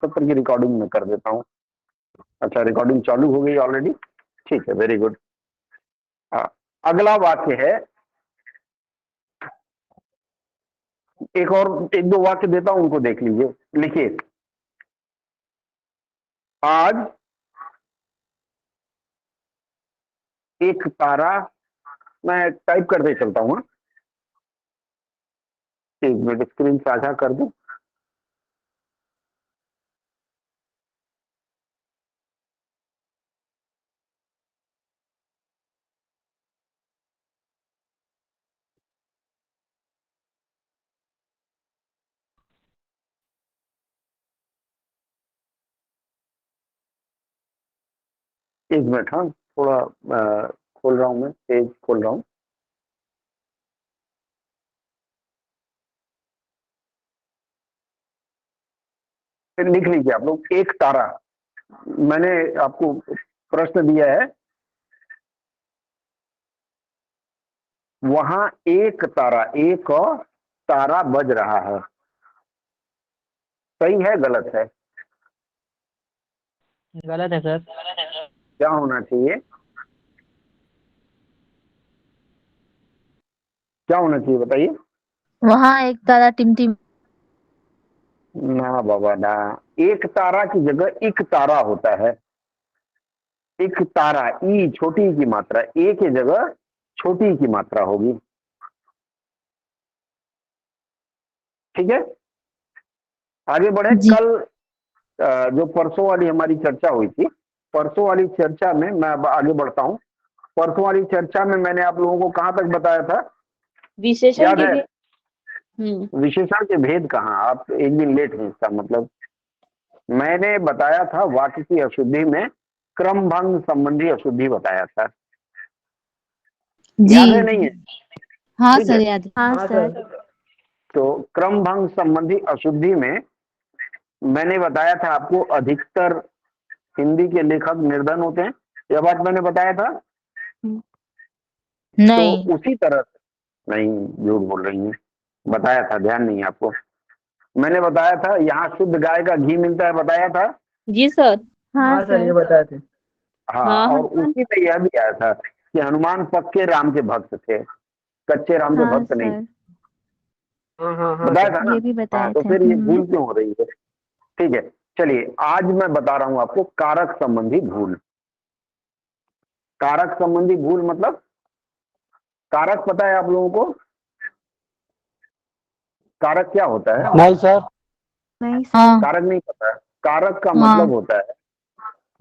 तब तक की रिकॉर्डिंग में कर देता हूँ। अच्छा, रिकॉर्डिंग चालू हो गई ऑलरेडी, ठीक है, वेरी गुड। अगला वाक्य है, एक और एक दो वाक्य देता हूं, उनको देख लीजिए। लिखिए, आज एक तारा, मैं टाइप करते चलता हूं, एक मिनट स्क्रीन साझा कर दूं। एक मिनट, हाँ, थोड़ा खोल रहा हूं, मैं पेज खोल रहा हूं। फिर लिख लीजिए आप लोग, एक तारा। मैंने आपको प्रश्न दिया है, वहां एक तारा, एक तारा बज रहा है, सही है गलत है? गलत है सर। क्या होना चाहिए? क्या होना चाहिए बताइए? वहाँ एक तारा टिमटिम। ना बाबा ना, एक तारा की जगह एक तारा होता है। एक तारा, ई छोटी की मात्रा, ए की जगह छोटी की मात्रा होगी, ठीक है। आगे बढ़े। जी। कल जो परसों वाली हमारी चर्चा हुई थी, परसों वाली चर्चा में मैं अब आगे बढ़ता हूं। परसों वाली चर्चा में मैंने आप लोगों को कहां तक बताया था, विशेषण याद के है? भी। विशेषण के भेद कहाँ, आप एक दिन लेट हैं, इसका मतलब मैंने बताया था वाक्य की अशुद्धि में क्रम भंग संबंधी अशुद्धि बताया था, जी। याद है नहीं है? हाँ ठीक है, सर, याद है। हाँ सर। तो क्रम भंग संबंधी अशुद्धि में मैंने बताया था आपको, अधिकतर हिंदी के लेखक निर्धन होते हैं, यह बात मैंने बताया था। तो नहीं। उसी तरह से, नहीं झूठ बोल रही हैं, बताया था, ध्यान नहीं है आपको? मैंने बताया था यहाँ शुद्ध गाय का घी मिलता है, बताया था। जी सर। हाँ हाँ सर, ये सर। बताए थे। हाँ, हाँ और हाँ। उसी में यह भी आया था कि हनुमान पक्के राम के भक्त थे, कच्चे राम के हाँ भक्त नहीं, सर, हाँ हाँ हाँ बताया सर। था ना? ये भी हाँ, बताए तो थे। फिर ये भूल क्यों हो रही है? ठीक है, चलिए आज मैं बता रहा हूं आपको कारक संबंधी भूल। कारक संबंधी भूल मतलब, कारक पता है आप लोगों को? कारक क्या होता है? नहीं सर। नहीं सर। हाँ। कारक नहीं पता है? कारक का हाँ। मतलब होता है,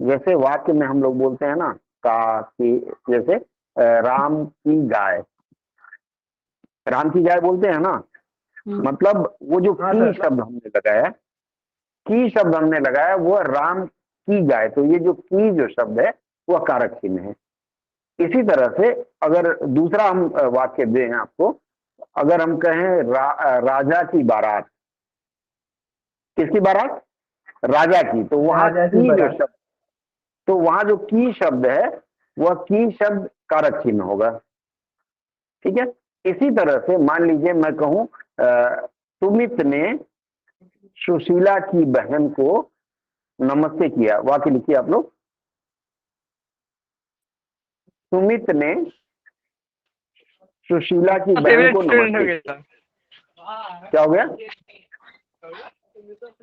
जैसे वाक्य में हम लोग बोलते हैं ना, का की, जैसे राम की गाय, राम की गाय बोलते हैं ना, मतलब वो जो हाँ की सर। शब्द हमने लगाया, की शब्द हमने लगाया वो राम की गाय, तो ये जो की जो शब्द है वह कारक चिन्ह है। इसी तरह से अगर दूसरा हम वाक्य दें आपको, अगर हम कहें राजा की बारात, किसकी बारात? राजा की, तो वहां राजा की की जो बारात। शब्द, तो वहां जो की शब्द है वह की शब्द कारक चिन्ह होगा, ठीक है। इसी तरह से मान लीजिए मैं कहूं सुमित ने सुशीला की बहन को नमस्ते किया, वाक्य लिखिए आप लोग, सुमित ने सुशीला की बहन को नमस्ते किया। क्या हो गया?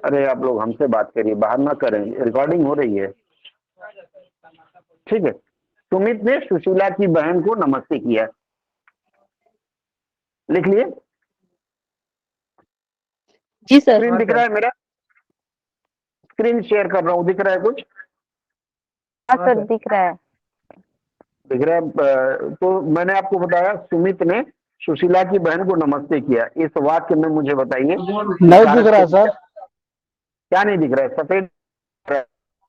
अरे आप लोग हमसे बात करिए, बाहर ना करें, रिकॉर्डिंग हो रही है, ठीक है। सुमित ने सुशीला की बहन को नमस्ते किया, लिख लिए? जी सर। स्क्रीन दिख रहा है मेरा? स्क्रीन शेयर कर रहा हूं, दिख रहा है कुछ? हाँ सर, दिख रहा है। दिख रहा है? तो मैंने आपको बताया सुमित ने सुशीला की बहन को नमस्ते किया, इस वाक्य में मुझे बताइए नहीं दिख रहा है सर, क्या नहीं दिख रहा है? सफेद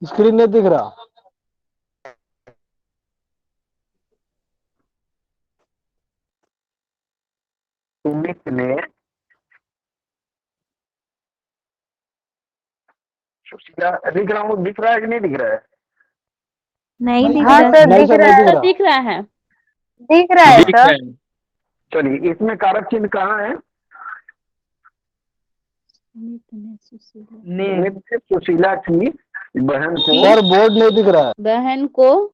स्क्रीन नहीं दिख रहा। सुमित ने सुशीला, दिख रहा हूँ, दिख रहा है कि नहीं दिख रहा है? नहीं दिख हाँ रहा। सर, नहीं दिख सर, रहा नहीं है, दिख रहा। दिख रहा है। दिख रहा है सर। चलिए, इसमें कारक चिन्ह कहाँ है? सुमित ने सुशीला की बहन को, सर बोर्ड नहीं दिख रहा है। बहन को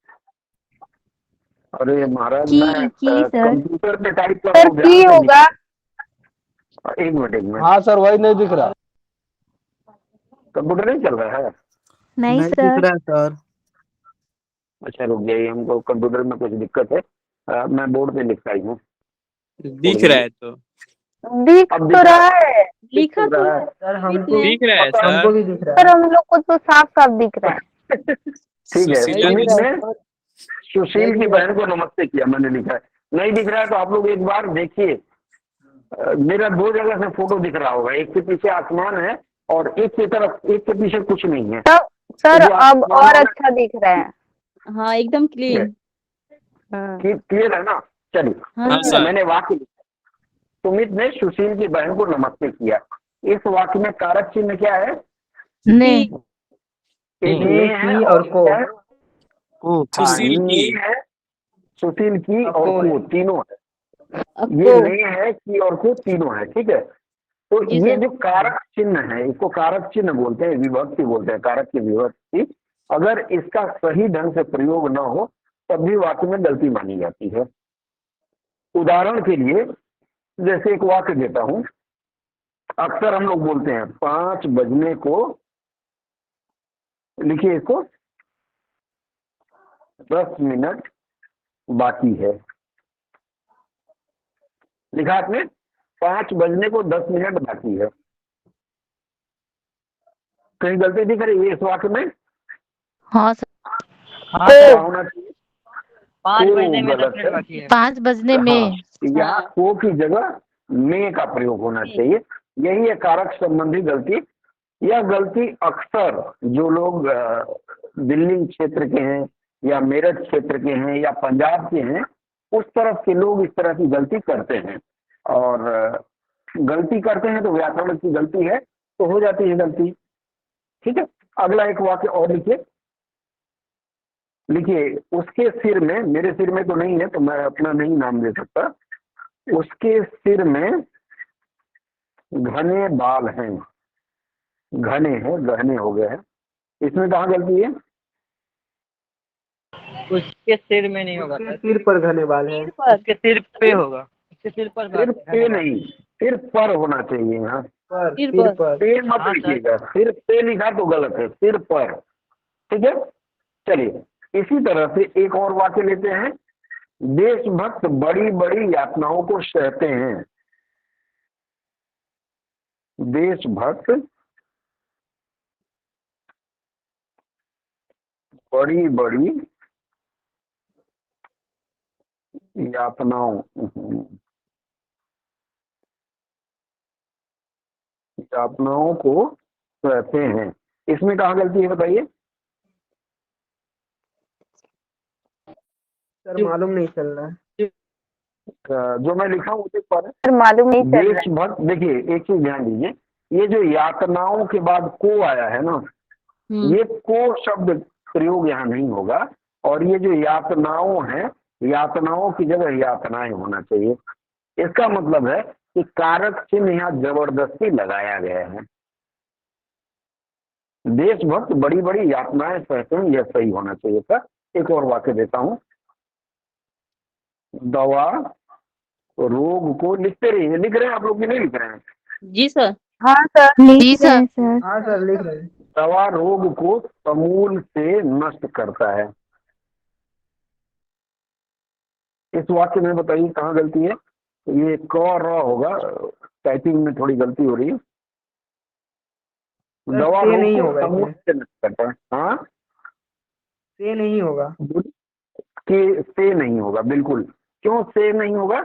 अरे महाराज की मैं सर। कंप्यूटर पे टाइप कर रहा सर हूँ, की ध्यान से होगा। लिखिए। एक मिनट हाँ सर वही नहीं दिख रहा। कंप्यूटर नहीं चल रहा है। नहीं नहीं दिख सर। रहा है सर। अच्छा रुक जाइए, हमको कंप्यूटर में कुछ दिक्कत है। मैं बोर्ड पे लिखता ही हूँ। दिख रहा है तो दिख अब तो दिख रहा है। लिखा तो है। सर दिख रहा है पता- सर। भी दिख रहा सर हम लोग को तो साफ साफ दिख रहा है। ठीक है, सुशीला सुमित जी ने सुशील की बहन को नमस्ते किया, मैंने लिखा है। नहीं दिख रहा है तो आप लोग एक बार देखिए। मेरा दो जगह से फोटो दिख रहा होगा, एक के पीछे आसमान है और एक की तरफ, एक के पीछे कुछ नहीं है। तब सर तो जो अब आसमान और वाला- अच्छा दिख रहा है। हाँ एकदम क्लीन। क्लियर है ना। चलिए हाँ सर। मैंने वाक्य लिखा। सुमित ने सुशील की बहन को नमस्ते किया। इस वाक्य में कारक चिन्ह क्या है? ने एक ने है और को है। सुशील ने की है, सुशील की और को, तीनों है। ये को ने है, की और को, तीनों है। ठीक है, तो जी ये सर। जो कारक चिन्ह है, इसको कारक चिन्ह बोलते हैं, विभक्ति बोलते हैं, कारक की विभक्ति। अगर इसका सही ढंग से प्रयोग न हो तब भी वाक्य में गलती मानी जाती है। उदाहरण के लिए जैसे एक वाक्य देता हूं, अक्सर हम लोग बोलते हैं 5 बजने को, लिखिए इसको, 10 मिनट बाकी है। लिखा आपने, 5 बजने को 10 मिनट बाकी है। कहीं गलती दिख रही है इस वाक्य में? हाँ सर। क्या होना चाहिए? 5 को बजने में 10 गलत मिनट है। बाकी है। 5 बजने में। हाँ, यहाँ को की जगह में का प्रयोग होना चाहिए। यही है कारक संबंधी गलती। यह गलती अक्सर जो लोग दिल्ली क्षेत्र के हैं या मेरठ क्षेत्र के हैं या पंजाब के हैं, उस तरफ के लोग इस तरह की गलती करते हैं। और गलती करते हैं तो व्याकरण की गलती है तो हो जाती है गलती। ठीक है, अगला एक वाक्य और लिखिए। लिखिए, उसके सिर में, मेरे सिर में तो नहीं है तो मैं अपना नहीं नाम दे सकता, उसके सिर में घने बाल हैं। घने हैं, गहने हो गए हैं। इसमें कहाँ गलती है? उसके सिर में नहीं होगा सर। सिर पर घने बाल है। उसके सिर पे होगा। उसके सिर पर सिर पे नहीं, सिर पर होना चाहिए। यहाँ सिर पर। पे मत हाँ, सर। लिखिएगा, सिर पे लिखा तो गलत है, सिर पर। ठीक है, चलिए इसी तरह से एक और वाक्य लेते हैं। देशभक्त बड़ी बड़ी यातनाओं को सहते हैं। देशभक्त बड़ी बड़ी यातनाओं यातनाओं को सहते हैं। इसमें कहाँ गलती है बताइए? सर मालूम नहीं चल रहा है। जो मैं लिखा हूँ उसे पर सर मालूम नहीं चल रहा देशभक्त, देखिए एक चीज ध्यान दीजिए, ये जो यातनाओं के बाद को आया है ना, है। ये को शब्द प्रयोग यहाँ नहीं होगा। और ये जो यातनाओं है, यातनाओं की जगह यातनाएं होना चाहिए। इसका मतलब है कि कारक चिन्ह यहाँ जबरदस्ती लगाया गया है। देशभक्त बड़ी बड़ी यातनाएं सहते हैं, यह सही होना चाहिए था। एक और वाक्य देता हूं। दवा रोग को, लिखते रहिए, लिख रहे हैं आप लोग की नहीं लिख रहे हैं? जी सर। हाँ सर। जी सर। हाँ सर लिख रहे हैं। दवा रोग को समूल से नष्ट करता है। इस वाक्य में बताइए कहाँ गलती है? ये क र होगा, टाइपिंग में थोड़ी गलती हो रही है। दवा से रोग नहीं को होगा समूल इसमें। से नष्ट करता है। हाँ, से नहीं होगा। के से नहीं होगा, बिल्कुल। क्यों से नहीं होगा?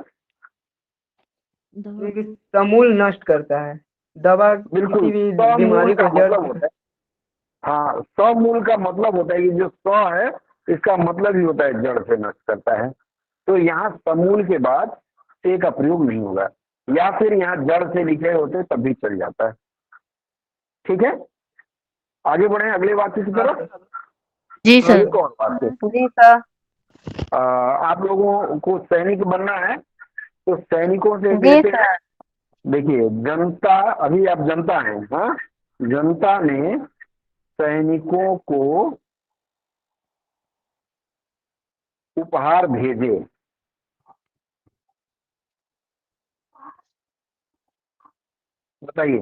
क्योंकि समूल नष्ट करता है। दवा बिल्कुल, किसी भी समूल बीमारी का को जड़ मतलब होता है, हाँ, समूल का मतलब होता है कि जो स है इसका मतलब ही होता है जड़ से नष्ट करता है। तो यहाँ समूल के बाद से का प्रयोग नहीं होगा, या फिर यहाँ जड़ से लिखे होते तब भी चल जाता है। ठीक है, आगे बढ़े अगले वाक्य की तरफ। जी सर। एक और वाक्य, जी सर। आप लोगों को सैनिक बनना है तो सैनिकों से जी कहते हैं सर। देखिए जनता, अभी आप जनता हैं, हाँ, जनता ने सैनिकों को उपहार भेजे। बताइए,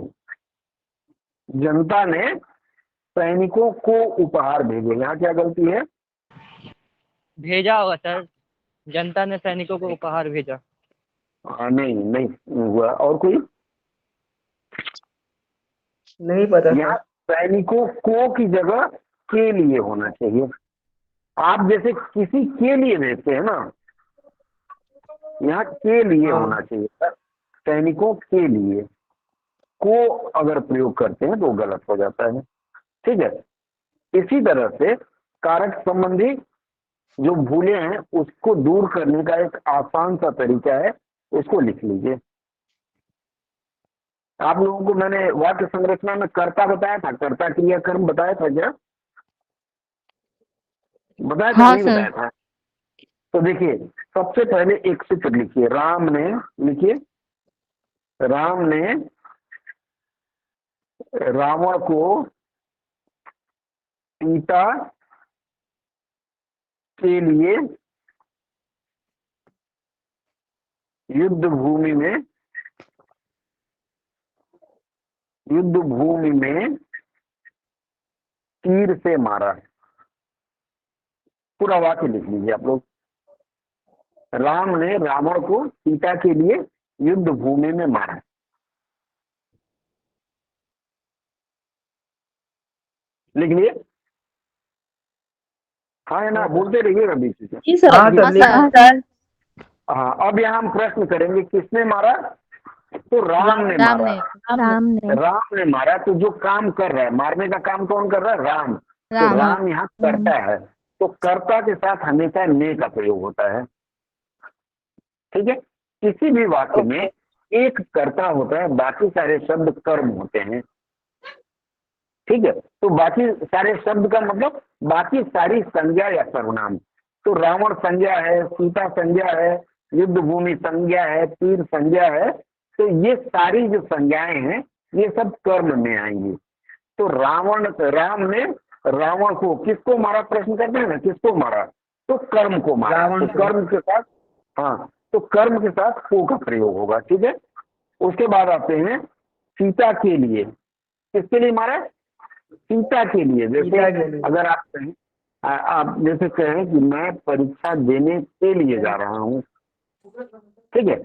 जनता ने सैनिकों को उपहार भेजे, यहाँ क्या गलती है? भेजा होगा सर, जनता ने सैनिकों को उपहार भेजा। नहीं नहीं हुआ। और कोई? नहीं पता यहाँ सैनिकों को की जगह के लिए होना चाहिए। आप जैसे किसी के लिए भेजते हैं ना, यहाँ के लिए होना चाहिए सर, सैनिकों के लिए। को अगर प्रयोग करते हैं तो गलत हो जाता है। ठीक है, इसी तरह से कारक संबंधी जो भूले हैं उसको दूर करने का एक आसान सा तरीका है, उसको लिख लीजिए। आप लोगों को मैंने वाक्य संरचना में कर्ता बताया था, कर्ता क्रिया कर्म बताया था क्या? बताया था, हाँ नहीं सर। बताया था? तो देखिए, सबसे पहले एक सूत्र लिखिए, राम ने, लिखिए, राम ने रावण को सीता के लिए युद्ध भूमि में तीर से मारा। पूरा वाक्य लिख लीजिए आप लोग। राम ने रावण को सीता के लिए युद्ध भूमि में मारा। लिख लिए? हाँ है ना, बोलते रहिएगा बीच में। जी सर। हाँ सर। हाँ, अब यहाँ हम प्रश्न करेंगे किसने मारा? तो राम ने राम मारा। ने। राम ने मारा, तो जो काम कर रहा है, मारने का काम कौन कर रहा है? राम। तो राम यहाँ करता है, तो कर्ता के साथ हमेशा ने का प्रयोग होता है। ठीक है, किसी भी वाक्य में एक कर्ता होता है, बाकी सारे शब्द कर्म होते हैं। ठीक है, तो बाकी सारे शब्द का मतलब बाकी सारी संज्ञा या सर्वनाम। तो रावण संज्ञा है, सीता संज्ञा है, युद्ध भूमि संज्ञा है, तीर संज्ञा है। तो ये सारी जो संज्ञाएं हैं ये सब कर्म में आएंगी। तो राम ने रावण को, किसको मारा? प्रश्न करते हैं ना, किसको मारा? तो कर्म को मारा। तो कर्म के साथ, हाँ, तो कर्म के साथ को का प्रयोग होगा। ठीक है, उसके बाद आते हैं सीता के लिए। किसके लिए मारा? सीता के लिए। जैसे अगर आप कहें, आप जैसे कहें कि मैं परीक्षा देने के लिए जा रहा हूँ, ठीक है,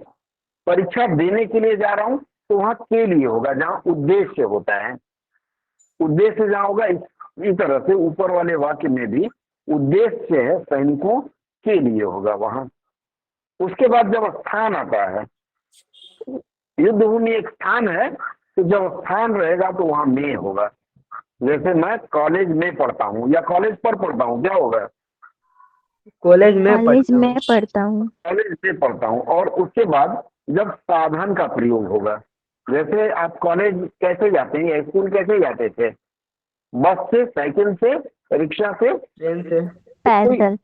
परीक्षा देने के लिए जा रहा हूँ, तो वहां के लिए होगा जहाँ उद्देश्य होता है। उद्देश्य जहाँ होगा, इस तरह से ऊपर वाले वाक्य में भी उद्देश्य है सैनिकों के लिए होगा वहां। उसके बाद जब स्थान आता है, युद्ध भूमि एक स्थान है, तो जब स्थान रहेगा तो वहां में होगा। जैसे मैं कॉलेज में पढ़ता हूँ या कॉलेज पर पढ़ता हूँ, क्या होगा? कॉलेज में पढ़ता हूँ। कॉलेज में पढ़ता हूँ। और उसके बाद जब साधन का प्रयोग होगा, जैसे आप कॉलेज कैसे जाते हैं या स्कूल कैसे जाते थे? बस से, साइकिल से, रिक्शा से, ट्रेन से, पैदल।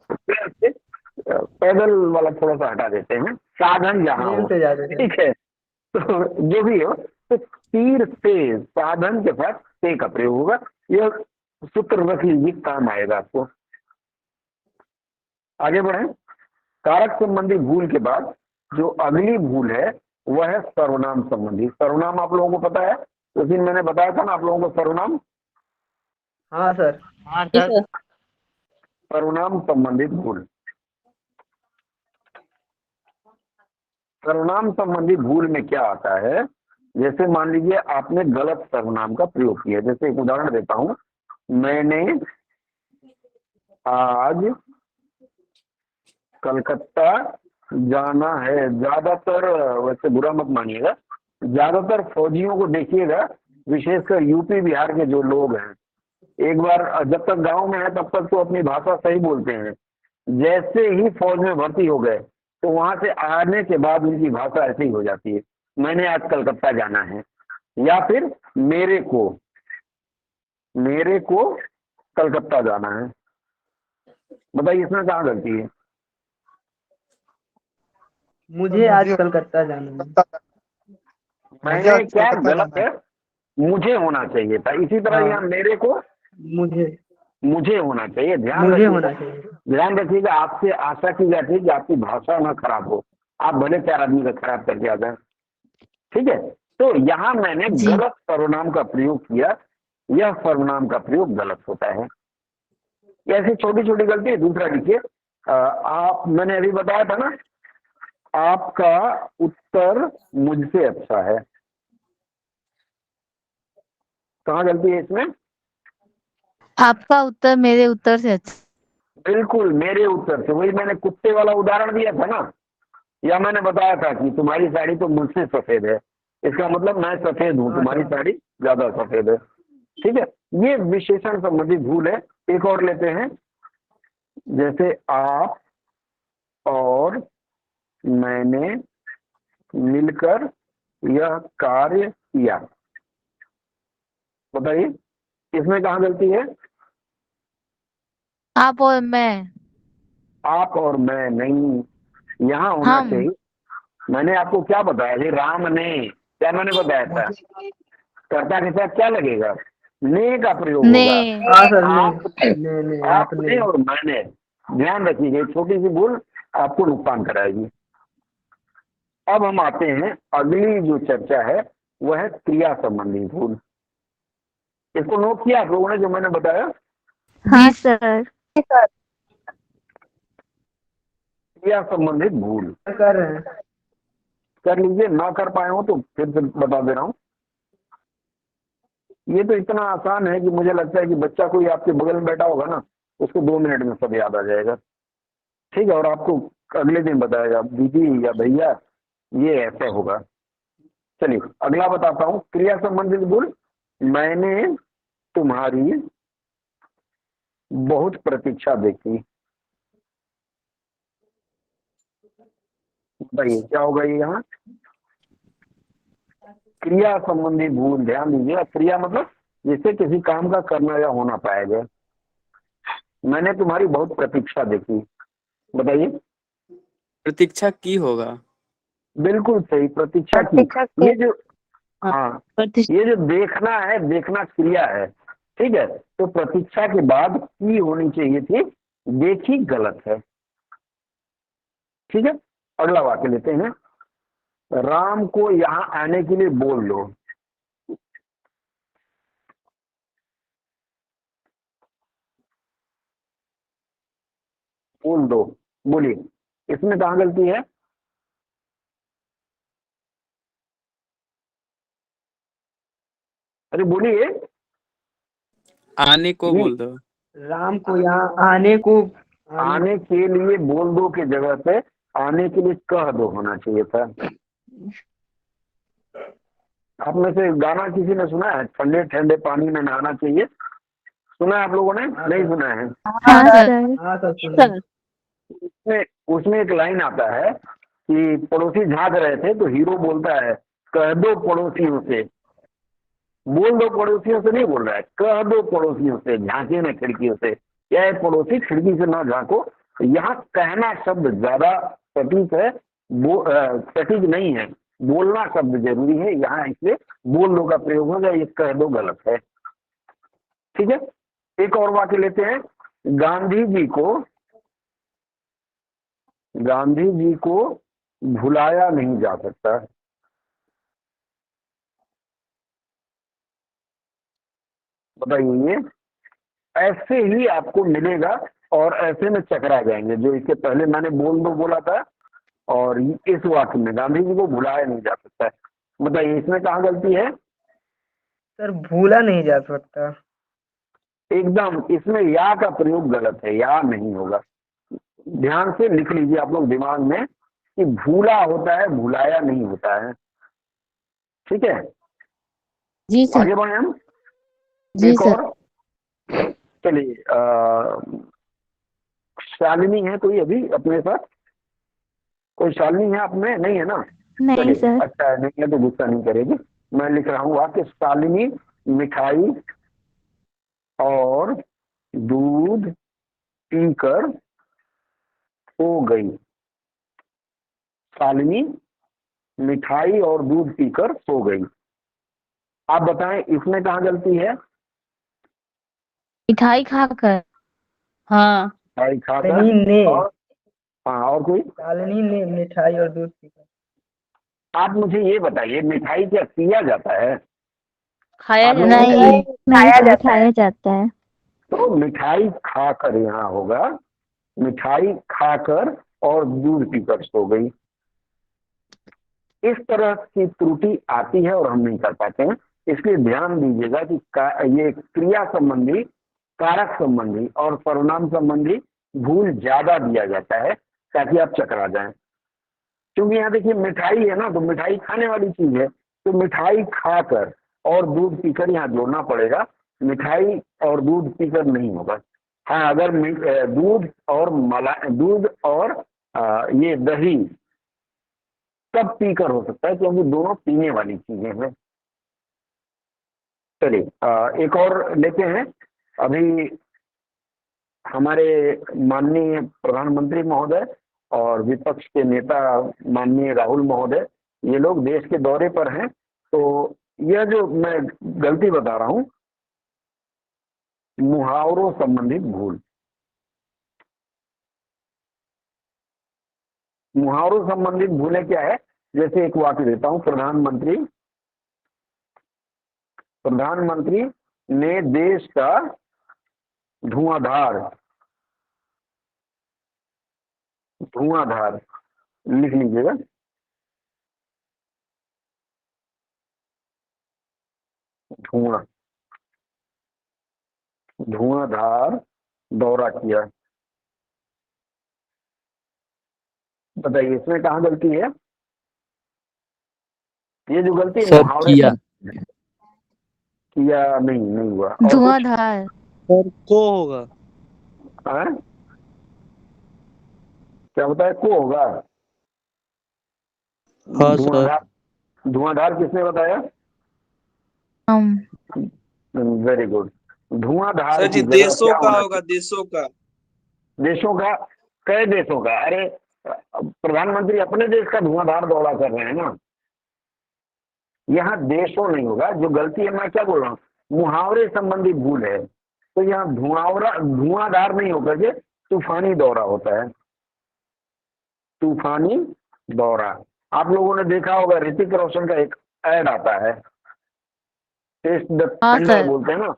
पैदल वाला थोड़ा सा हटा देते हैं, साधन जहाँ हो। ठीक है, तो जो भी हो, तो तीर से, साधन के साथ से का प्रयोग होगा। यह सूत्र रख लीजिए, काम आएगा आपको। आगे बढ़े। कारक संबंधी भूल के बाद जो अगली भूल है वह है सर्वनाम संबंधी। सर्वनाम आप लोगों को पता है? उस दिन मैंने बताया था ना आप लोगों को सर्वनाम। हाँ सर। जी सर। सर्वनाम संबंधित भूल। सर्वनाम संबंधी भूल में क्या आता है? जैसे मान लीजिए आपने गलत सर्वनाम का प्रयोग किया। जैसे एक उदाहरण देता हूं, मैंने आज कलकत्ता जाना है। ज्यादातर, वैसे बुरा मत मानिएगा, ज्यादातर फौजियों को देखिएगा, विशेषकर यूपी बिहार के जो लोग हैं, एक बार जब तक गांव में है तब तक तो अपनी भाषा सही बोलते हैं। जैसे ही फौज में भर्ती हो गए तो वहां से आने के बाद उनकी भाषा ऐसी ही हो जाती है, मैंने आज कलकत्ता जाना है, या फिर मेरे को कलकत्ता जाना है। बताइए इसमें कहाँ गलती है? मुझे आज कलकत्ता जाना है। मैंने क्या गलत है, मुझे होना चाहिए था। इसी तरह यहाँ मेरे को मुझे होना चाहिए। ध्यान रखिएगा, आपसे आशा की जाती है कि आपकी भाषा ना खराब हो, आप भले 4 आदमी का खराब करके आ जाए। ठीक है, तो यहाँ मैंने गलत सर्वनाम का प्रयोग किया, यह सर्वनाम का प्रयोग गलत होता है। ऐसी छोटी छोटी गलती। दूसरा लिखिए, आप, मैंने अभी बताया था ना, आपका उत्तर मुझसे अच्छा है। कहाँ गलती है इसमें? आपका उत्तर मेरे उत्तर से अच्छा। बिल्कुल, मेरे उत्तर से। वही मैंने कुत्ते वाला उदाहरण दिया था ना, या मैंने बताया था कि तुम्हारी साड़ी तो मुझसे सफेद है, इसका मतलब मैं सफेद हूँ, तुम्हारी साड़ी ज्यादा सफेद है। ठीक है, ये विशेषण संबंधी भूल है। एक और लेते हैं, जैसे आप और मैंने मिलकर यह कार्य किया। बताइए, इसमें कहाँ गलती है? आप और मैं। आप और मैं नहीं, यहाँ होना हम। चाहिए। मैंने आपको क्या बताया जी? राम ने, क्या मैंने बताया था? कर्ता के साथ क्या लगेगा? ने का प्रयोग होगा। आपने और मैंने। ध्यान रखिएगा, छोटी सी भूल आपको नुकसान कराएगी। अब हम आते हैं, अगली जो चर्चा है वह है क्रिया संबंधी भूल। इसको नोट किया आप लोगों ने जो मैंने बताया? हाँ सर। क्रिया संबंधित भूल कर लीजिए। ना कर पाए हो तो फिर से बता दे रहा हूं। ये तो इतना आसान है कि मुझे लगता है कि बच्चा कोई आपके बगल में बैठा होगा ना, उसको 2 मिनट में सब याद आ जाएगा। ठीक है, और आपको अगले दिन बताएगा, दीदी या भैया ये ऐसा होगा। चलिए अगला बताता हूँ, क्रिया संबंधित भूल। मैंने तुम्हारी बहुत प्रतीक्षा देखी। बताइए क्या होगा ये? यहाँ क्रिया संबंधी भूल। ध्यान दीजिए, क्रिया मतलब जिससे किसी काम का करना या होना पाया गया। मैंने तुम्हारी बहुत प्रतीक्षा देखी। बताइए। प्रतीक्षा की होगा। बिल्कुल सही, प्रतीक्षा की। ये जो, हाँ, ये जो देखना है, देखना क्रिया है। ठीक है, तो प्रतीक्षा के बाद की होनी चाहिए थी, देखी गलत है। ठीक है, अगला वाक्य लेते हैं, राम को यहाँ आने के लिए बोल दो। बोल दो, बोलिए, इसमें कहाँ गलती है? अरे बोलिए। आने को बोल दो। राम को यहाँ आने के लिए बोल दो के जगह पे आने के लिए कह दो होना चाहिए था। आप में से गाना किसी ने सुना है, ठंडे ठंडे पानी में नहाना चाहिए? सुना है आप लोगों ने? नहीं सुना है? हाँ सर। उसमें एक लाइन आता है कि पड़ोसी झांक रहे थे तो हीरो बोलता है, कह दो पड़ोसियों से। बोल दो पड़ोसियों से नहीं बोल रहा है, कह दो पड़ोसियों से, झांके ना खिड़कियों से, या पड़ोसी खिड़की से ना झांको। यहाँ कहना शब्द ज्यादा सटीक है, सटीक नहीं है, बोलना शब्द जरूरी है यहाँ, इसलिए बोल दो का प्रयोग होगा, ये कह दो गलत है। ठीक है, एक और वाक्य लेते हैं, गांधी जी को भुलाया नहीं जा सकता। बताइए, ये ऐसे ही आपको मिलेगा और ऐसे में चकरा जाएंगे। जो इसके पहले मैंने बोल दो बोला था, और इस वाक्य में गांधी जी को भुलाया नहीं जा सकता है। बताइए इसमें कहाँ गलती है? सर भूला नहीं जा सकता। एकदम, इसमें या का प्रयोग गलत है, या नहीं होगा। ध्यान से लिख लीजिए आप लोग दिमाग में कि भूला होता है, भुलाया नहीं होता है। ठीक है, जी सर। आगे बढ़े हम। जी एक सर। और, चलिए, शालिनी है कोई अभी अपने साथ? कोई शालिनी है आप में? नहीं है ना? नहीं चलिए, सर। अच्छा है, नहीं है तो गुस्सा नहीं करेगी। मैं लिख रहा हूँ वाक्य, शालिनी मिठाई और दूध पीकर सो गई। शालिनी मिठाई और दूध पीकर सो गई। आप बताएं इसमें कहाँ गलती है? मिठाई खाकर। हाँ। मिठाई खाकर शालिनी ने और हाँ और कोई? शालिनी ने मिठाई और दूध पीकर। आप मुझे ये बताइए मिठाई क्या पिया जाता है? खाया आप जाता लोगों है। ने नहीं। नहीं सर, खाया जाता है। तो मिठाई खाकर यहाँ होगा, मिठाई खाकर और दूध पीकर सो गई। इस तरह की त्रुटि आती है और हम नहीं कर पाते हैं। इसलिए ध्यान दीजिएगा कि ये क्रिया संबंधी, कारक संबंधी और सर्वनाम संबंधी भूल ज्यादा दिया जाता है ताकि आप चकरा जाएं। क्योंकि यहाँ देखिए मिठाई है ना, तो मिठाई खाने वाली चीज है, तो मिठाई खाकर और दूध पीकर यहाँ जोड़ना पड़ेगा। मिठाई और दूध पीकर नहीं होगा। हाँ, अगर दूध और दूध और ये दही सब पीकर हो सकता है, क्योंकि दोनों पीने वाली चीजें हैं। चलिए एक और लेते हैं। अभी हमारे माननीय प्रधानमंत्री महोदय और विपक्ष के नेता माननीय राहुल महोदय, ये लोग देश के दौरे पर हैं। तो यह जो मैं गलती बता रहा हूं, मुहावरों संबंधित भूल। मुहावरों संबंधित भूलें क्या है? जैसे एक वाक्य देता हूं, प्रधानमंत्री ने देश का धुआंधार लिख लीजिएगा, धुआंधार दौरा किया। बताइए इसमें कहाँ गलती है? ये जो गलती है सर मुहावरे किया। किया नहीं हुआ। और कुछ? धुआंधार। सर को होगा। हाँ? क्या बताया? को होगा? हाँ धुआंधार किसने बताया? हम। Very good. धुआंधार सर की जी जगह देशों क्या का होना होगा, देशों का। चाहिए? देशों का? कई देशों का? अरे प्रधानमंत्री अपने देश का धुआंधार दौरा कर रहे हैं ना, यहाँ देशों नहीं होगा। जो गलती है, मैं क्या बोल रहा हूँ, मुहावरे संबंधी भूल है। तो यहाँ धुआंधार नहीं होकर के तूफानी दौरा होता है। तूफानी दौरा। आप लोगों ने देखा होगा ऋतिक रोशन का एक ऐड आता है, टेस्ट द हाँ थंडर सर। बोलते हैं ना,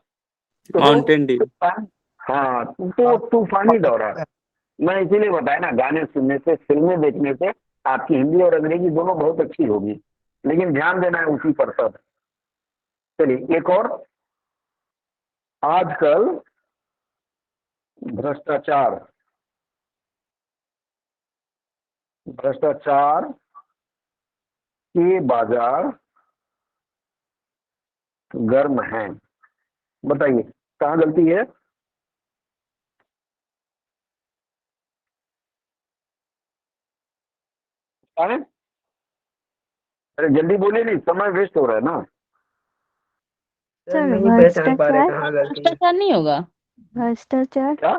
तो माउंटेन ड्यू। हाँ, तो तूफानी दौरा। मैं इसीलिए बताया ना, गाने सुनने से, फिल्में देखने से आपकी हिंदी और अंग्रेजी दोनों बहुत अच्छी होगी, लेकिन ध्यान देना है उसी पर सब। चलिए एक और। आजकल भ्रष्टाचार के बाजार गर्म हैं। बताइए कहाँ गलती है? अरे जल्दी बोलिए, नहीं समय वेस्ट हो रहा है ना। सर नहीं पहचान पा रहे भ्रष्टाचार। कहाँ गलती है। भ्रष्टाचार नहीं होगा। भ्रष्टाचार। क्या?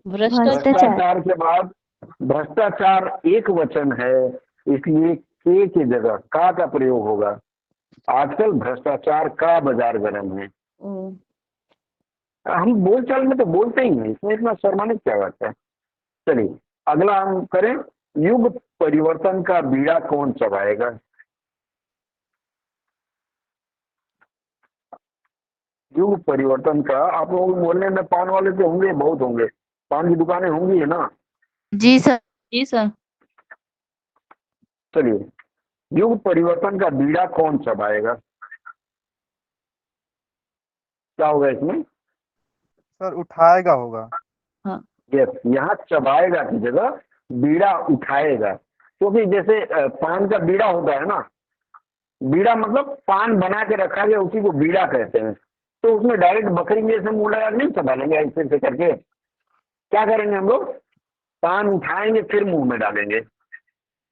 भ्रष्टाचार। भ्रष्टाचार के बाद भ्रष्टाचार एक वचन है, इसलिए के की जगह का प्रयोग होगा। आजकल भ्रष्टाचार का बाजार गर्म है। ओ, हम बोलचाल में तो बोलते ही हैं, इसमें इतना शर्माने की क्या बात है। चलिए अगला हम करें। युग परिवर्तन का बीड़ा कौन चबाएगा? युग परिवर्तन का, आप लोगों के मोहल्ले में पान वाले तो होंगे, बहुत होंगे, पान की दुकानें होंगी है ना? जी सर। जी सर। चलिए, युग परिवर्तन का बीड़ा कौन चबाएगा? क्या होगा इसमें? सर उठाएगा होगा। हाँ। यस, यहाँ चबाएगा की जगह बीड़ा उठाएगा। क्योंकि जैसे पान का बीड़ा होता है ना, बीड़ा मतलब पान बना के रखा गया, उसी को बीड़ा कहते हैं। तो उसमें डायरेक्ट बकरी जैसे मुंह लगा नहीं चबा लेंगे ऐसे ऐसे करके। क्या करेंगे हम लोग? पान उठाएंगे फिर मुंह में डालेंगे।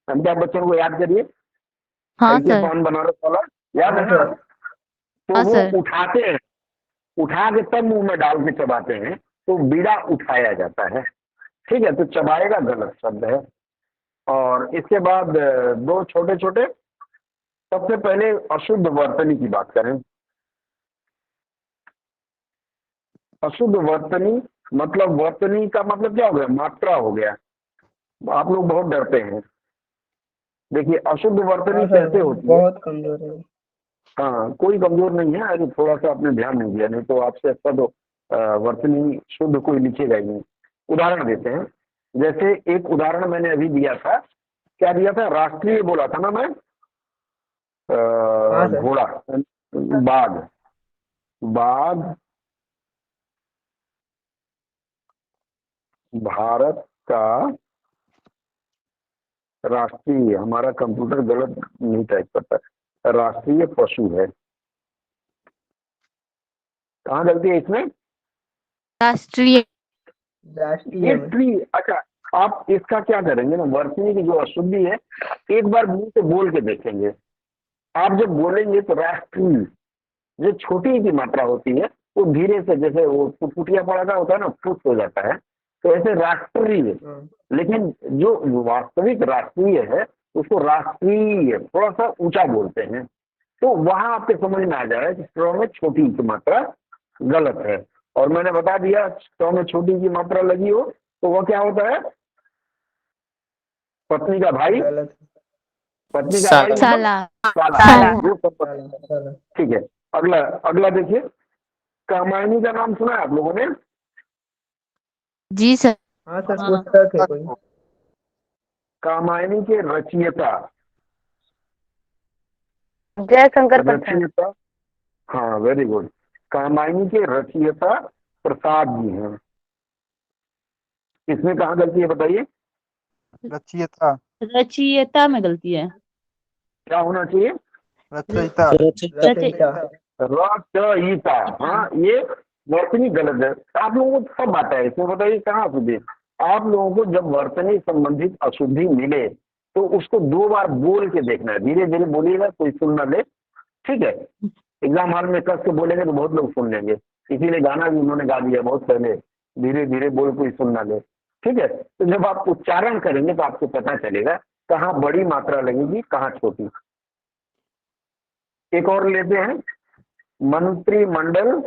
अमिताभ बच्चन को याद करिए, हाँ ऐसे सर। पान बनारस वाला, याद है ना? तो हाँ वो सर। उठाते हैं, उठा के तब मुंह में डाल के चबाते हैं, तो बीड़ा उठाया जाता है। ठीक है, तो चबाएगा गलत शब्द है। और इसके बाद दो छोटे छोटे। सबसे पहले अशुद्ध वर्तनी की बात करें। अशुद्ध वर्तनी मतलब, वर्तनी का मतलब क्या हो गया? मात्रा हो गया। आप लोग बहुत डरते हैं। देखिए अशुद्ध वर्तनी कैसे होती है? बहुत कमजोर है। हाँ, कोई कमजोर नहीं है, अरे थोड़ा सा आपने ध्यान नहीं दिया, नहीं तो आपसे अच्छा तो वर्तनी शुद्ध कोई लिखेगा ही नहीं। उदाहरण देते हैं, जैसे एक उदाहरण मैंने अभी दिया था। क्या दिया था? राष्ट्रीय बोला था ना मैं। हाँ सर। घोड़ा, बाघ, बाघ भारत का राष्ट्रीय, हमारा कंप्यूटर गलत नहीं टाइप करता है, राष्ट्रीय पशु है। कहाँ गलती है इसमें? राष्ट्रीय। राष्ट्रीय ये में। ट्री। अच्छा, आप इसका क्या करेंगे ना, वर्तनी की जो अशुद्धि है एक बार मुंह से बोल के देखेंगे। आप जब बोलेंगे तो राष्ट्रीय, जो छोटी की मात्रा होती है वो धीरे से, जैसे वो फुटिया पड़ा का होता है ना, फुट हो जाता है, तो ऐसे राष्ट्रीय। लेकिन जो वास्तविक राष्ट्रीय है उसको राष्ट्रीय थोड़ा सा ऊंचा बोलते हैं। तो वहां आपके समझ में आ जाएगा कि स्ट्रॉ में छोटी की मात्रा गलत है। और मैंने बता दिया, स्ट्रॉ में छोटी की मात्रा लगी हो तो वह क्या होता है? पत्नी का भाई, गलत। पत्नी का भाई मतलब साला। साला। साला। वो सब साला। ठीक है। अगला अगला देखिए, कामायनी का नाम सुना है आप लोगों ने? जी सर। हाँ सर, हाँ। पुस्तक है कोई। कामायनी के रचयिता, जय शंकर प्रसाद। रचयिता, हाँ वेरी गुड। कामायनी के रचयिता प्रसाद जी हैं। इसमें कहाँ गलती है बताइए? रचयिता। रचयिता में गलती है। क्या होना चाहिए? रचयिता। रचयिता। रचयिता। हाँ, ये वर्तनी गलत है। आप लोगों को सब आता है इसमें, बताइए कहाँ अशुद्धि? आप लोगों को जब वर्तनी संबंधित अशुद्धि मिले तो उसको दो बार बोल के देखना है। धीरे धीरे बोलिएगा, कोई सुन ना ले, ठीक है? एग्जाम हॉल में कस के बोलेंगे तो बहुत लोग सुन लेंगे, इसीलिए गाना भी उन्होंने गा दिया बहुत पहले, धीरे धीरे बोल कोई सुन ना ले, ठीक है? तो जब आप उच्चारण करेंगे तो आपको पता चलेगा कहाँ बड़ी मात्रा लगेगी, कहाँ छोटी। एक और लेते हैं, मंत्रिमंडल।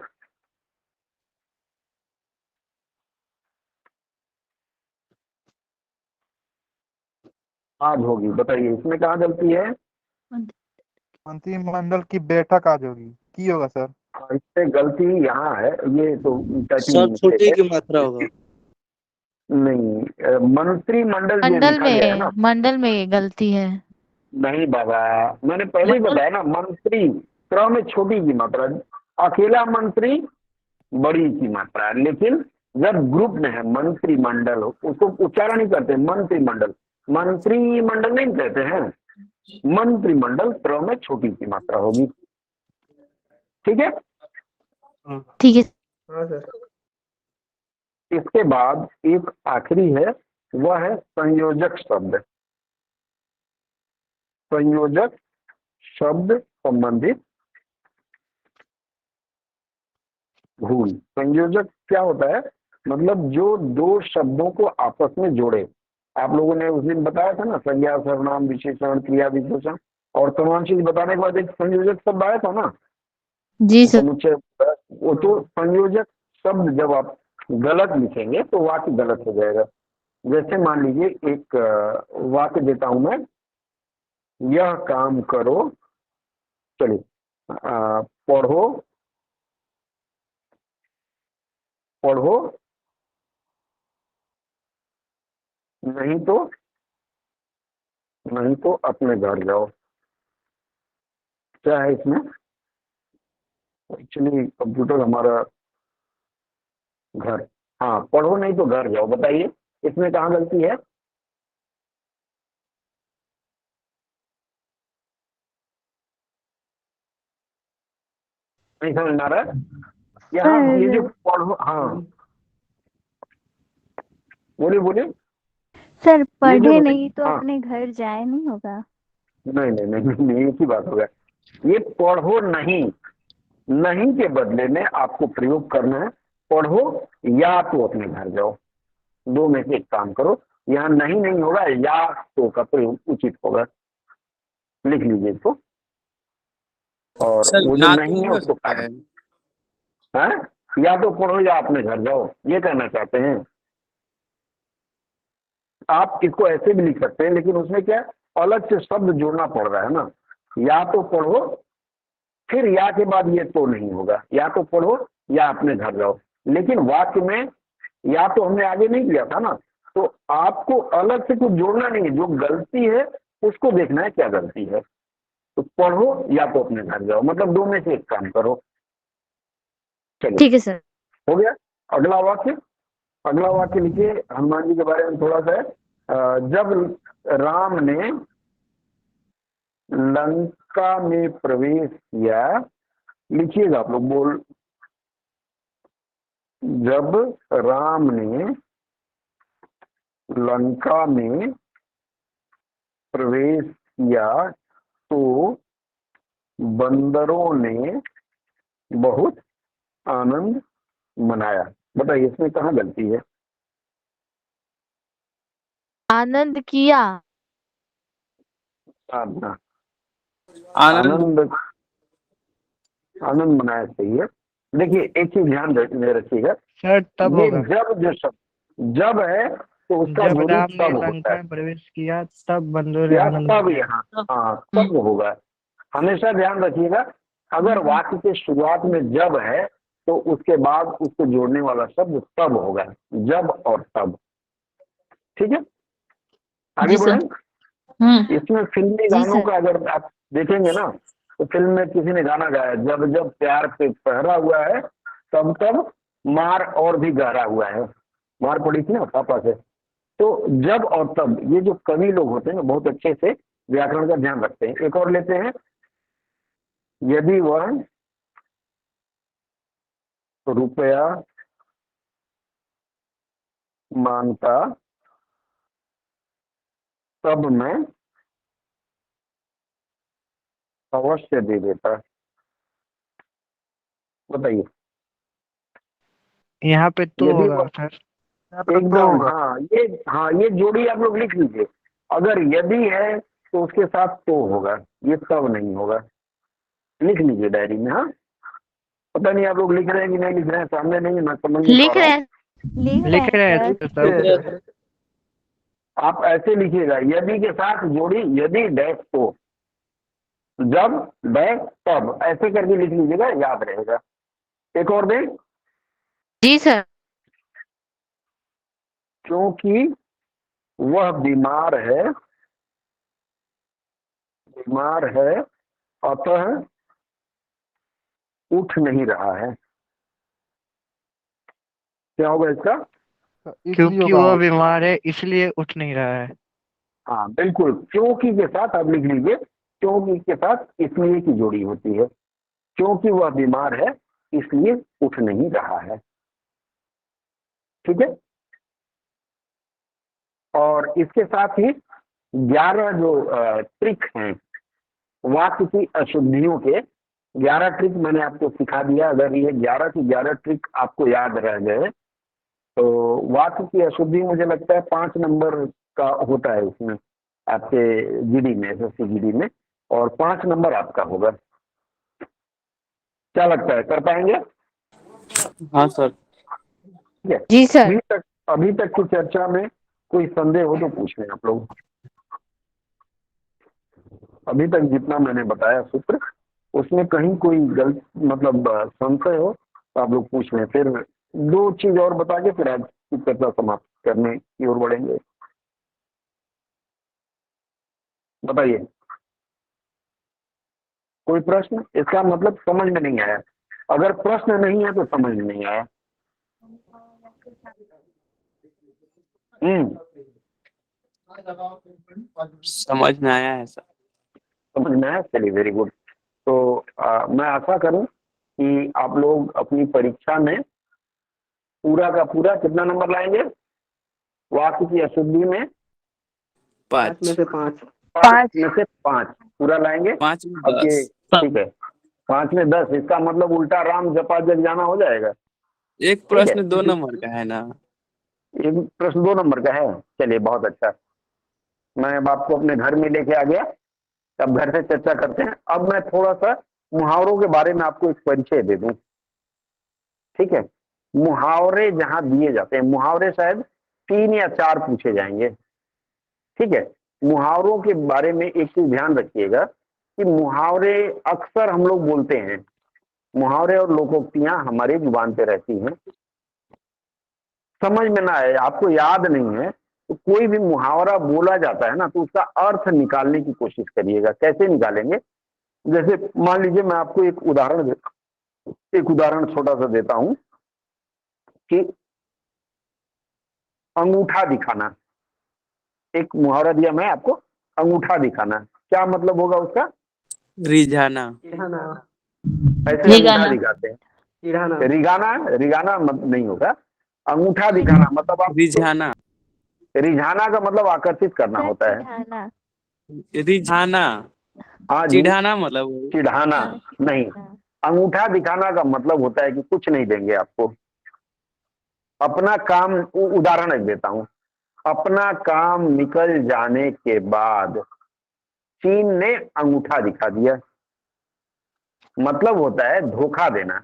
आज होगी, बताइए इसमें कहाँ गलती है? मंत्रिमंडल की बैठक आज होगी, की होगा सर। इससे गलती यहाँ है, ये तो सर टाइपिंग मिस्टेक छोटी है। की मात्रा होगा। नहीं, मंत्रिमंडल जो मंडल लिखा गया है में, ना, मंडल में गलती है। नहीं बाबा, मैंने पहले ही बताया ना, मंत्री क्रम में छोटी की मात्रा, अकेला मंत्री बड़ी की मात्रा है। लेकिन जब ग्रुप में है मंत्रिमंडल, उसको उच्चारण नहीं करते मंत्रिमंडल, मंत्रिमंडल नहीं कहते हैं, मंत्रिमंडल क्रम में छोटी की मात्रा होगी, ठीक है? ठीक है। हाँ सर। इसके बाद एक आखिरी है, वह है संयोजक शब्द। संयोजक शब्द संबंधित भूल। संयोजक क्या होता है? मतलब जो दो शब्दों को आपस में जोड़े। आप लोगों ने उस दिन बताया था ना, संज्ञा, सर्वनाम, विशेषण, क्रिया विशेषण और तमाम चीज बताने के बाद एक संयोजक शब्द आया था ना, जी सर। समुच्चय। वो तो संयोजक शब्द जब आप गलत लिखेंगे तो वाक्य गलत हो जाएगा। जैसे मान लीजिए एक वाक्य देता हूं मैं, यह काम करो, चलिए पढ़ो, पढ़ो नहीं तो अपने घर जाओ। क्या है इसमें? एक्चुअली कंप्यूटर हमारा घर, हाँ, पढ़ो नहीं तो घर जाओ। बताइए इसमें कहाँ गलती है? नहीं समझ में आ रहा है? यहाँ ये जो पढ़ो, हाँ बोलिए बोलिए। सर ये पढ़े जो, नहीं तो हाँ, अपने घर जाए नहीं होगा? नहीं नहीं नहीं नहीं, एक ही बात होगा। ये पढ़ो नहीं, नहीं के बदले में आपको प्रयोग करना है पढ़ो या तो अपने घर जाओ, दो में से एक काम करो। यहाँ नहीं नहीं होगा, या तो का प्रयोग उचित होगा। लिख लीजिए इसको। और सर वो जो ना तो नहीं है हो उसको सकता काट। है। हाँ? या तो पढ़ो या अपने घर जाओ, ये कहना चाहते हैं आप। इसको ऐसे भी लिख सकते हैं, लेकिन उसमें क्या अलग से शब्द जोड़ना पड़ रहा है ना। या तो पढ़ो, फिर या के बाद ये तो नहीं होगा, या तो पढ़ो या अपने घर जाओ। लेकिन वाक्य में या तो हमने आगे नहीं किया था ना, तो आपको अलग से कुछ जोड़ना नहीं है। जो गलती है उसको देखना है क्या गलती है। तो पढ़ो या तो अपने घर जाओ, मतलब दो में से एक काम करो। चलिए, ठीक है सर। हो गया। अगला वाक्य, अगला वाक्य लिखिए। हनुमान जी के बारे में थोड़ा सा है। जब राम ने लंका में प्रवेश किया, लिखिएगा आप लोग बोल। जब राम ने लंका में प्रवेश किया तो बंदरों ने बहुत आनंद मनाया। बताइए इसमें कहाँ गलती है? आनंद किया। साधना। आनंद आनंद, आनंद मनाया सही है। देखिए एक चीज ध्यान में रखिएगा, सर तब ये होगा जब जो शब्द जब है तो उसका जब जोड़ी राम ने तब होता लंका है। में प्रवेश किया तब बंदरों ने या आनंद तब, मनाया। यहाँ हाँ तब होगा। हमेशा ध्यान रखिएगा, अगर वाक्य के शुरुआत में जब है तो उसके बाद उसको जोड़ने वाला शब्द तब होगा। जब और तब। ठीक है, आगे जी सर। बढ़े। इसमें फिल्मी जी गानों सर। का अगर आप देखेंगे ना, तो फिल्म में किसी ने गाना गाया, जब जब प्यार पे पहरा हुआ है तब तब मार और भी गहरा हुआ है। मार पड़ी थी ना पापा से। तो जब और तब, ये जो कवि लोग होते हैं ना, बहुत अच्छे से व्याकरण का ध्यान रखते हैं। एक और लेते हैं, यदि वह रुपया मांगता तब मैं अवश्य दे देता। बताइए। यहाँ पे तो यदि होगा वह सर। एकदम, हाँ ये जोड़ी आप लोग लिख लीजिए। अगर यदि है तो उसके साथ तो होगा, ये तब नहीं होगा। लिख लीजिए डायरी में। हाँ, पता नहीं आप लोग लिख रहे हैं कि नहीं लिख रहे हैं, सामने नहीं है, मैं समझ नहीं पा लिख रहा रहे हूँ। हैं। लिख रहे हैं सर। सर। आप ऐसे लिखिएगा, यदि के साथ जोड़ी, यदि डैश तो, जब डैश तब, ऐसे करके लिख लीजिएगा, याद रहेगा। एक और दें, जी सर। क्योंकि वह बीमार है अतः उठ नहीं रहा है। क्या होगा इसका? इसलिए क्योंकि होगा। वो बीमार है इसलिए उठ नहीं रहा है। हाँ बिल्कुल, क्योंकि के साथ आप लिख लीजिए, क्योंकि के साथ इसलिए की जोड़ी होती है। क्योंकि वह बीमार है इसलिए उठ नहीं रहा है। ठीक है। और इसके साथ ही 11 जो ट्रिक हैं वाक्य की अशुद्धियों के, 11 ट्रिक मैंने आपको सिखा दिया। अगर ये 11 की 11 ट्रिक आपको याद रह गए तो वाक्य की अशुद्धि मुझे लगता है 5 नंबर का होता है उसमें, आपके जीडी में, एसएससी जीडी में, और 5 नंबर आपका होगा। क्या लगता है, कर पाएंगे? हाँ सर। ठीक है। जी सर। अभी तक की चर्चा में कोई संदेह हो तो पूछ लें आप लोग। अभी तक जितना मैंने बताया सूत्र, उसमें कहीं कोई गलत मतलब संशय हो तो आप लोग पूछ लें। फिर 2 चीज और बता के फिर आज की चर्चा समाप्त करने की ओर बढ़ेंगे। बताइए, कोई प्रश्न? इसका मतलब समझ में नहीं आया। अगर प्रश्न नहीं है तो समझ में नहीं आया। समझ में आया है सर। समझ में आया, चलिए वेरी गुड। तो मैं आशा करूं कि आप लोग अपनी परीक्षा में पूरा का पूरा कितना नंबर लाएंगे वाक्य की अशुद्धि में? 5 में से 5 में से 5 पूरा लाएंगे। 5 में अब ये 10। ठीक है, 5 में 10, इसका मतलब उल्टा राम जपा जग जाना हो जाएगा। एक ठीक है, प्रश्न 2 नंबर का है ना। एक प्रश्न 2 नंबर का है। चलिए बहुत अच्छा, मैं अब आपको अपने घर में लेके आ गया, अब घर से चर्चा करते हैं। अब मैं थोड़ा सा मुहावरों के बारे में आपको एक परिचय दे दूं, ठीक है। मुहावरे जहां दिए जाते हैं, मुहावरे शायद 3 या 4 पूछे जाएंगे, ठीक है। मुहावरों के बारे में एक चीज ध्यान रखिएगा कि मुहावरे अक्सर हम लोग बोलते हैं, मुहावरे और लोकोक्तियां हमारे जुबान पे रहती हैं, समझ में ना आए, आपको याद नहीं है तो कोई भी मुहावरा बोला जाता है ना, तो उसका अर्थ निकालने की कोशिश करिएगा। कैसे निकालेंगे? जैसे मान लीजिए मैं आपको एक उदाहरण छोटा सा देता हूं कि अंगूठा दिखाना, एक मुहावरा दिया मैं आपको, अंगूठा दिखाना, क्या मतलब होगा उसका? रिझाना। ऐसे अंगूठा रिगाना। दिखाते हैं, रिगाना नहीं होगा, अंगूठा दिखाना मतलब आप रिझाना। रिझाना का मतलब आकर्षित करना सर होता है। चिढ़ाना। रिझाना। हाँ जी, चिढ़ाना मतलब चिढ़ाना हाँ, नहीं, हाँ। अंगूठा दिखाना का मतलब होता है कि कुछ नहीं देंगे आपको, अपना काम, उदाहरण एक देता हूं, अपना काम निकल जाने के बाद चीन ने अंगूठा दिखा दिया, मतलब होता है धोखा देना।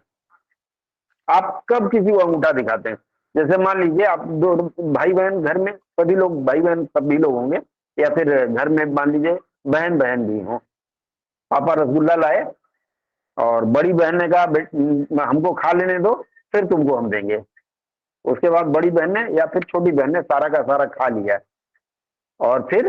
आप कब किसी को अंगूठा दिखाते हैं? जैसे मान लीजिए आप 2 भाई बहन, घर में सभी लोग भाई बहन सभी लोग होंगे, या फिर घर में मान लीजिए बहन बहन भी हो, पापा रसगुल्ला लाए और बड़ी बहन ने कहा हमको खा लेने दो फिर तुमको हम देंगे। उसके बाद बड़ी बहन ने या फिर छोटी बहन ने सारा का सारा खा लिया, और फिर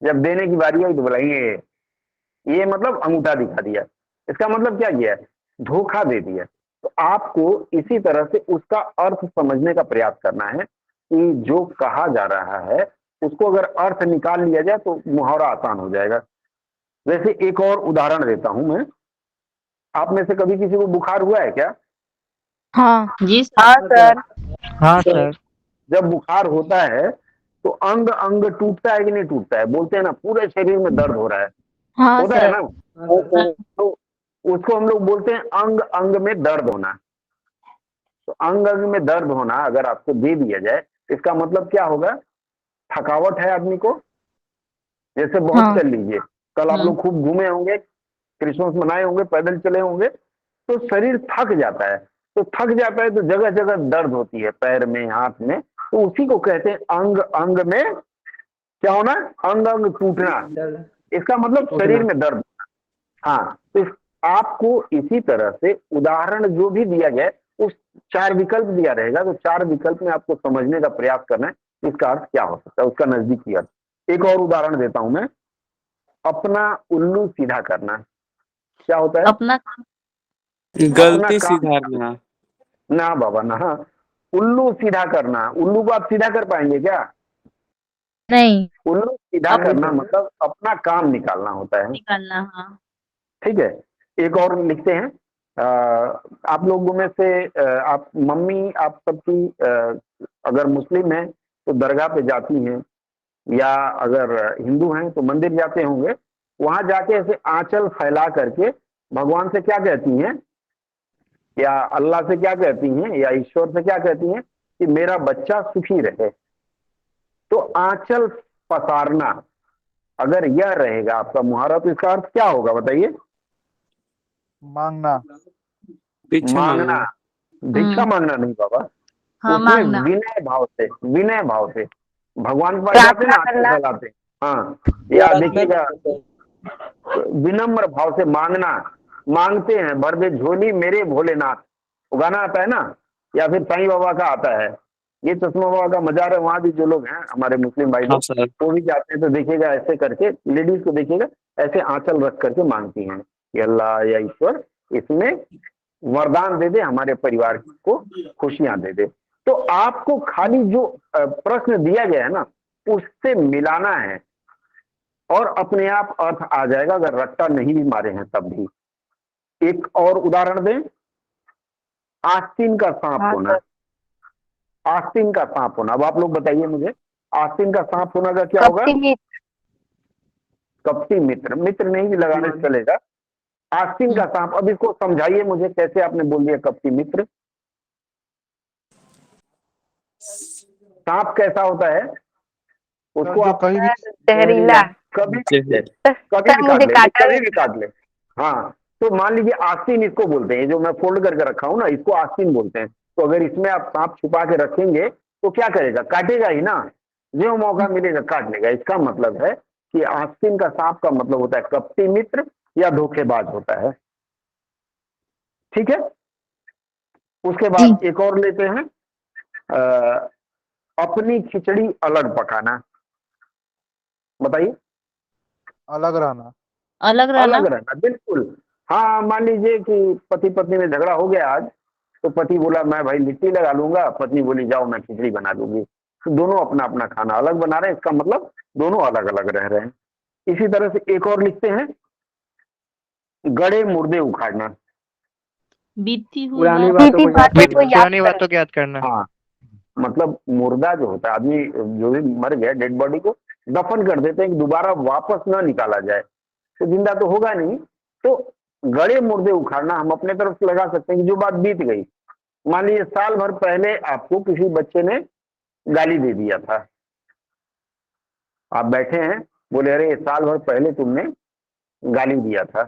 जब देने की बारी आई तो बोला ये मतलब अंगूठा दिखा दिया। इसका मतलब क्या किया है? धोखा दे दिया। तो आपको इसी तरह से उसका अर्थ समझने का प्रयास करना है कि जो कहा जा रहा है उसको अगर अर्थ निकाल लिया जाए तो मुहावरा आसान हो जाएगा। वैसे एक और उदाहरण देता हूं मैं, आप में से कभी किसी को बुखार हुआ है क्या? हाँ। जी हाँ सर। सर। हाँ सर। जब बुखार होता है तो अंग अंग टूटता है कि नहीं टूटता है? बोलते हैं ना पूरे शरीर में दर्द हो रहा है, हाँ होता है सर। ना? तो उसको हम लोग बोलते हैं अंग अंग में दर्द होना। तो अंग अंग में दर्द होना अगर आपको दे दिया जाए, इसका मतलब क्या होगा? थकावट है आदमी को, जैसे बहुत हाँ। चल लीजिए, कल आप लोग खूब घूमे होंगे, क्रिसमस मनाए होंगे, पैदल चले होंगे, तो शरीर थक जाता है। तो थक जाता है तो जगह जगह दर्द होती है, पैर में, हाथ में, तो उसी को कहते हैं अंग अंग में क्या होना? अंग अंग टूटना। इसका मतलब शरीर में दर्द। हाँ, तो आपको इसी तरह से उदाहरण जो भी दिया गया है उस 4 विकल्प दिया रहेगा, तो 4 विकल्प में आपको समझने का प्रयास करना है इसका अर्थ क्या हो सकता है, उसका नजदीकी अर्थ। एक और उदाहरण देता हूं मैं, अपना उल्लू सीधा करना, क्या होता है? अपना गलती काम सुधारना। ना बाबा ना, उल्लू सीधा करना, उल्लू को आप सीधा कर पाएंगे क्या? नहीं। उल्लू सीधा करना मतलब अपना काम निकालना होता है, निकालना। हाँ। ठीक है। एक और लिखते हैं, आप लोगों में से आप मम्मी आप सबकी अगर मुस्लिम हैं तो दरगाह पे जाती हैं, या अगर हिंदू हैं तो मंदिर जाते होंगे, वहां जाके ऐसे आंचल फैला करके भगवान से क्या कहती हैं, या अल्लाह से क्या कहती हैं, या ईश्वर से क्या कहती हैं कि मेरा बच्चा सुखी रहे। तो आंचल पसारना अगर यह रहेगा आपका मुहावरा, तो इसका अर्थ क्या होगा बताइए? मांगना। भिक्षा मांगना। मांगना। भिक्षा मांगना नहीं बाबा, हाँ, उसमें मांगना। विनय भाव से, विनय भाव से भगवान के पास जाते हैं ना, आंचल फैलाते हैं, हाँ, या देखिएगा विनम्र भाव से मांगना, मांगते हैं भर दे झोली मेरे भोलेनाथ, वो गाना आता है ना, या फिर साईं बाबा का आता है, ये चश्मा बाबा का मजार है, वहां भी जो लोग हैं हमारे मुस्लिम भाई हाँ लोग सर। वो भी जाते हैं, तो देखिएगा ऐसे करके लेडीज को देखिएगा ऐसे आंचल रख करके मांगती हैं कि अल्लाह या ईश्वर इसमें वरदान दे दे, हमारे परिवार को खुशियां दे दे। तो आपको खाली जो प्रश्न दिया गया है ना उससे मिलाना है और अपने आप अर्थ आ जाएगा, अगर रट्टा नहीं भी मारे हैं तब भी। एक और उदाहरण दें, आस्तीन का सांप होना, आस्तीन का सांप होना। अब आप लोग बताइए मुझे, आस्तीन का सांप होना का क्या होगा? कपटी मित्र, मित्र नहीं भी लगाने से चलेगा। आस्तीन का सांप, अब इसको समझाइए मुझे, कैसे आपने बोल दिया कपटी मित्र? सांप कैसा होता है, उसको जो आप कहीं भी जहरीला। कभी जहर कभी भी मुझे काट ले, काटा कभी भी काट ले। हाँ, तो मान लीजिए आस्तीन इसको बोलते हैं, जो मैं फोल्ड करके रखा हूं ना, इसको आस्तीन बोलते हैं। तो अगर इसमें आप सांप छुपा के रखेंगे तो क्या करेगा, काटेगा ही ना, जो मौका मिलेगा काट लेगा। इसका मतलब है कि आस्तीन का सांप का मतलब होता है कपटी मित्र या धोखेबाज होता है। ठीक है, उसके बाद एक और लेते हैं, अपनी खिचड़ी अलग पकाना। बताइए। अलग रहना। अलग रहना। अलग रहना, बिल्कुल। हाँ, मान लीजिए कि पति पत्नी में झगड़ा हो गया आज, तो पति बोला मैं भाई लिट्टी लगा लूंगा, पत्नी बोली जाओ मैं खिचड़ी बना दूंगी। तो दोनों अपना अपना खाना अलग बना रहे हैं, इसका मतलब दोनों अलग अलग रह रहे हैं। इसी तरह से एक और लिखते हैं, गड़े मुर्दे उखाड़ना। बीती हुई पुरानी बात। पुरानी बातों को याद करना। हाँ, मतलब मुर्दा जो होता है, आदमी जो भी मर गया, डेड बॉडी को दफन कर देते हैं कि दोबारा वापस ना निकाला जाए, तो जिंदा तो होगा नहीं। तो गड़े मुर्दे उखाड़ना हम अपने तरफ से लगा सकते हैं कि जो बात बीत गई। मान लीजिए साल भर पहले आपको किसी बच्चे ने गाली दे दिया था, आप बैठे हैं, बोले अरे साल भर पहले तुमने गाली दिया था।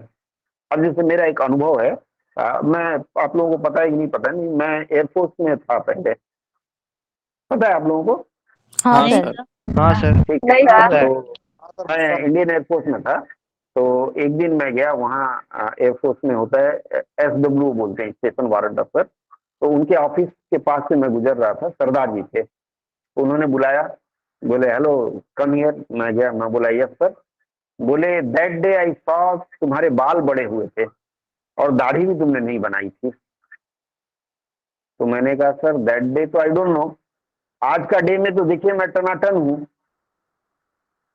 अब जैसे मेरा एक अनुभव है, मैं, आप लोगों को पता है कि नहीं पता नहीं, मैं एयरफोर्स में था पहले, पता है आप लोगों को? हाँ हाँ सर। सर। हाँ सर। ठीक नहीं है, सर। तो मैं इंडियन एयरफोर्स में था। तो एक दिन मैं गया वहाँ, एयरफोर्स में होता है SW बोलते हैं, स्टेशन वारंट अफसर। तो उनके ऑफिस के पास से मैं गुजर रहा था, सरदार जी थे, तो उन्होंने बुलाया, बोले हेलो कम हियर। मैं गया, मैं बोला यस सर। बोले दैट डे आई सॉ तुम्हारे बाल बड़े हुए थे और दाढ़ी भी तुमने नहीं बनाई थी। तो मैंने कहा सर दैट डे तो आई डोंट नो, आज का डे में तो देखिए मैं टनाटन हूं।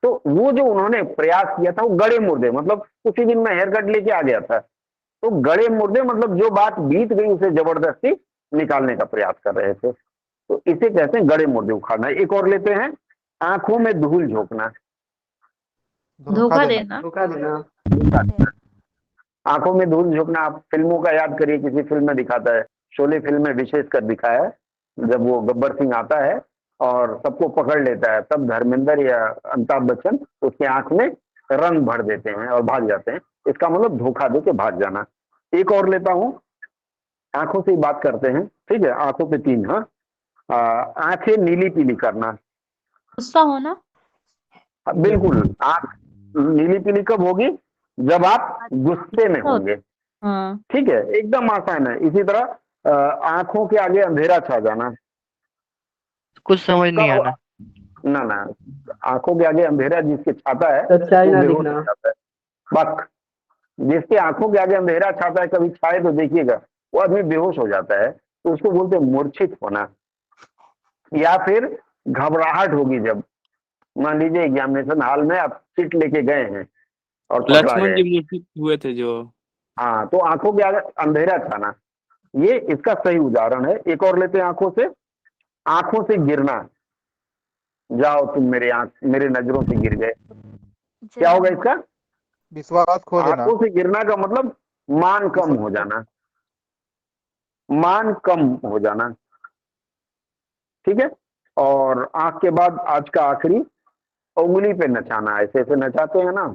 तो वो जो उन्होंने प्रयास किया था वो गड़े मुर्दे, मतलब उसी दिन मैं हेयर कट लेके आ गया था, तो गड़े मुर्दे मतलब जो बात बीत गई उसे जबरदस्ती निकालने का प्रयास कर रहे थे। तो इसे कहते हैं गड़े मुर्दे उखाड़ना। एक और लेते हैं, आंखों में धूल झोंकना। धोखा देना। धोखा देना। आंखों में धूल झोंकना, आप फिल्मों का याद करिए, किसी फिल्म में दिखाता है, शोले फिल्म में विशेषकर दिखाया है, जब वो गब्बर सिंह आता है और सबको पकड़ लेता है, तब धर्मेंद्र या अमिताभ बच्चन उसकी आंख में रंग भर देते हैं और भाग जाते हैं। इसका मतलब धोखा दे के भाग जाना। एक और लेता हूं, आंखों से ही बात करते हैं, ठीक है, आंखों पे 3। हाँ, आंखें नीली पीली करना। गुस्सा होना। बिल्कुल, आंख नीली पीली कब होगी, जब आप गुस्से में होंगे। हाँ। ठीक है, एकदम आसान है। इसी तरह आंखों के आगे अंधेरा छा जाना। कुछ समझ नहीं कब? आना। ना ना, आंखों के आगे अंधेरा जिसके छाता है सच्चाई वो ना बेहोश दिखना। हो जाता है। बस, जिसके आंखों के आगे अंधेरा छाता है, कभी छाए तो देखिएगा, वो आदमी बेहोश हो जाता है। तो उसको बोलते हैं मूर्छित होना। या फिर घबराहट होगी जब, मान लीजिए एग्जामिनेशन हॉल में आप सीट लेके गए हैं और पकड़ा लक्ष्मण गए। जी मूर्छित हुए थे जो। हाँ, तो आंखों के आगे अंधेरा छाना, ये इसका सही उदाहरण है। एक और लेते हैं, आंखों से गिरना। जाओ तुम मेरे नजरों से गिर गए। क्या होगा इसका? विश्वास खो देना। आंखों से गिरना का मतलब मान कम हो जाना, मान कम हो जाना। ठीक है, और आंख के बाद आज का आखिरी, उंगली पे नचाना। ऐसे ऐसे नचाते हैं ना,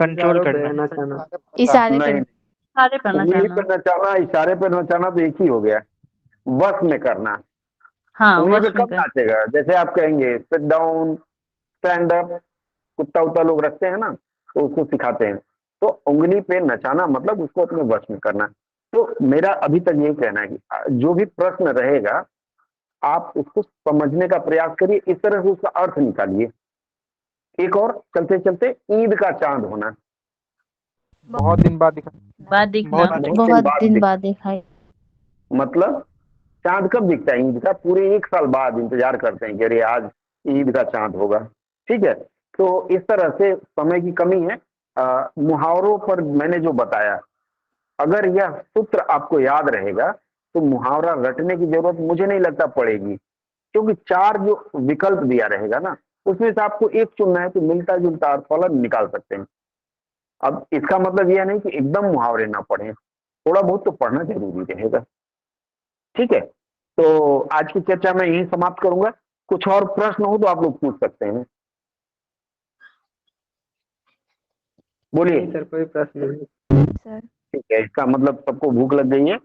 कंट्रोल करना। इशारे नहीं, करना। सारे करना उंगली चाहना। पे नचाना, इशारे पे नचाना तो एक ही हो गया। वश में करना। हाँ उंगली पे वश में कब कर। नाचेगा, जैसे आप कहेंगे सिट डाउन, स्टैंड अप, कुत्ता उत्ता लोग रखते हैं ना, तो उसको सिखाते हैं। तो उंगली पे नचाना मतलब उसको अपने वश में करना। तो मेरा अभी तक यही कहना है कि जो भी प्रश्न रहेगा आप उसको समझने का प्रयास करिए, इस तरह से उसका अर्थ निकालिए। एक और चलते चलते, ईद का चांद होना। बहुत दिन बाद दिखा। बाद दिखना। बहुत दिन बाद दिखाई। मतलब चांद कब दिखता है? ईद का पूरे 1 साल बाद इंतजार करते हैं कि अरे आज ईद का चांद होगा। ठीक है, तो इस तरह से समय की कमी है। मुहावरों पर मैंने जो बताया, अगर यह सूत्र आपको याद रहेगा तो मुहावरा रटने की जरूरत मुझे नहीं लगता पड़ेगी, क्योंकि 4 जो विकल्प दिया रहेगा ना, उसमें से आपको एक चुनना है, तो मिलता जुलता अर्थ वाला निकाल सकते हैं। अब इसका मतलब यह नहीं कि एकदम मुहावरे ना पढ़ें, थोड़ा बहुत तो पढ़ना जरूरी रहेगा। ठीक है, तो आज की चर्चा मैं यहीं समाप्त करूंगा। कुछ और प्रश्न हो तो आप लोग पूछ सकते हैं, बोलिए। सर कोई प्रश्न नहीं। सर ठीक है, इसका मतलब सबको भूख लग गई है।